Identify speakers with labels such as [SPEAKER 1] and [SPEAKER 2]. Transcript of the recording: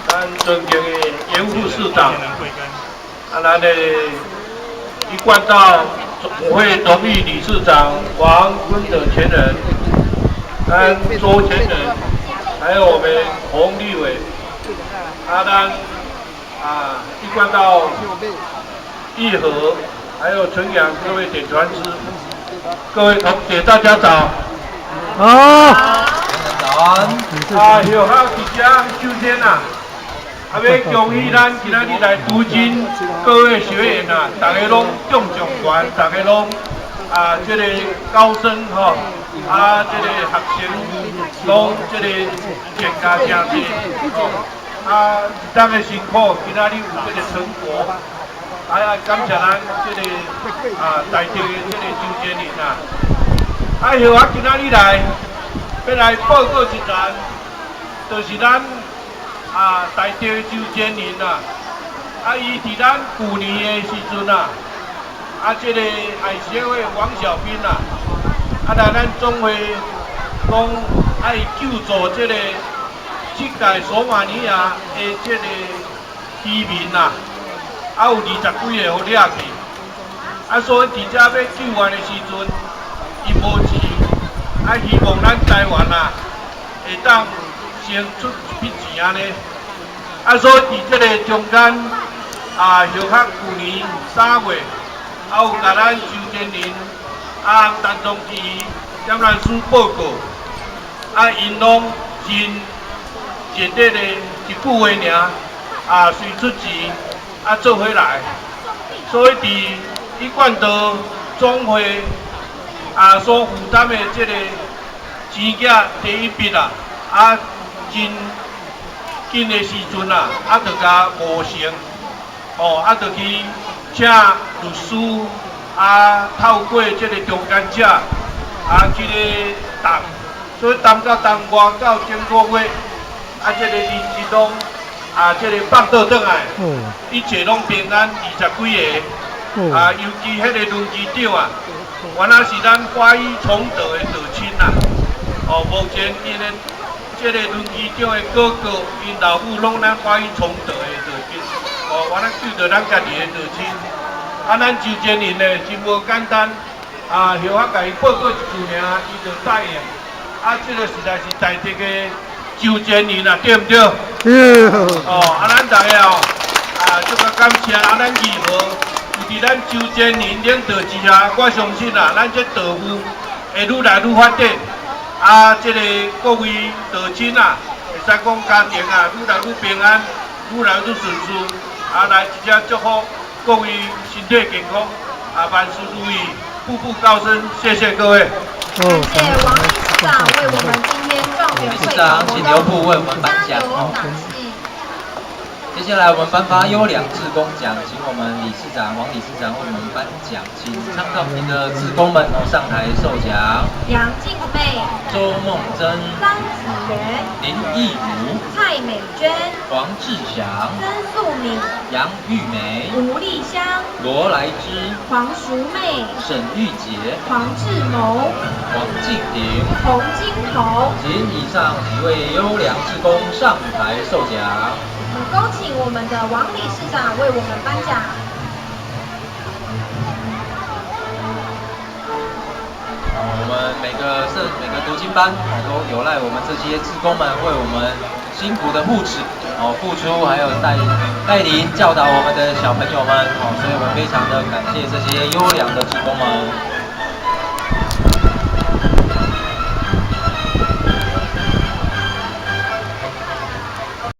[SPEAKER 1] 咱尊敬的严副市长，咱的一贯道总会荣誉理事长王坤的前人，咱周前人，还有我们洪立伟，咱一贯道义和，还有纯阳各位点传师，各位同学大家早。
[SPEAKER 2] 好。
[SPEAKER 1] 早安。有好几家秋天啊。要恭喜咱今仔日来拄真各位学员大家拢中状元，大家拢这个高升吼，这个学生拢这个健家正济吼，一当的辛苦，今仔日有这个成果，感谢咱这个在地的这个周建林我今仔日来要来报告一件，就是咱。在地的周建林伊伫咱去年的时阵这个爱协会王小兵来咱总会讲爱救助这个这届索马尼亚的这个渔民有20几个互掠去，所以伫遮要救援的时阵，伊无钱，希望咱台湾会当先出一笔钱安尼。所以伫这个中间小学去年3月，有甲咱周建林陈宗基检察师报告，因拢真简单的一句话尔，随出钱做回来。所以伫一贯道总会所负担的这个钱额第一笔真紧的时阵就甲无成，就去请律师透过这个中间者这个谈，所以谈到东外到经过月，这个日子拢这个放倒转来，一切拢平安20几个，尤其迄个轮机长原来是咱法医崇德的父亲目前因的。这个轮机长的哥哥，因老母拢咱法医崇德的父亲，原来救到咱家己的父亲。咱周建林呢真无简单，后仔甲伊报告一句名，伊就答应。这个实在是在地的周建林对不对？咱大家这个感谢咱义和，有伫咱周建林领导之下，我相信咱这道务会愈来愈发展。这个各位道亲会使讲家庭愈来愈平安，愈来愈顺遂。来直接祝福各位身体健康，万事如意，步步高升。谢谢各位。
[SPEAKER 3] 感谢王理事长为我们今天状元会考
[SPEAKER 4] 请留步为我们颁奖。接下来我们颁发优良志工奖，请我们王理事长为我们颁奖，请倡导营的志工们上台受奖。
[SPEAKER 3] 杨静妹、
[SPEAKER 4] 周梦珍、
[SPEAKER 3] 张子源、
[SPEAKER 4] 林义儒、
[SPEAKER 3] 蔡美娟、
[SPEAKER 4] 黄志祥、
[SPEAKER 3] 曾素敏、
[SPEAKER 4] 杨玉梅、
[SPEAKER 3] 吴丽香、
[SPEAKER 4] 罗来芝、
[SPEAKER 3] 黄淑妹、
[SPEAKER 4] 沈玉洁、
[SPEAKER 3] 黄志谋、
[SPEAKER 4] 王静婷、
[SPEAKER 3] 洪金彤，
[SPEAKER 4] 请以上几位优良志工上台受奖。
[SPEAKER 3] 恭请我们的王理事长为我们颁奖。
[SPEAKER 4] 我们每个读经班都有赖我们这些志工们为我们辛苦的护持付出，还有带领教导我们的小朋友们所以我们非常的感谢这些优良的志工们。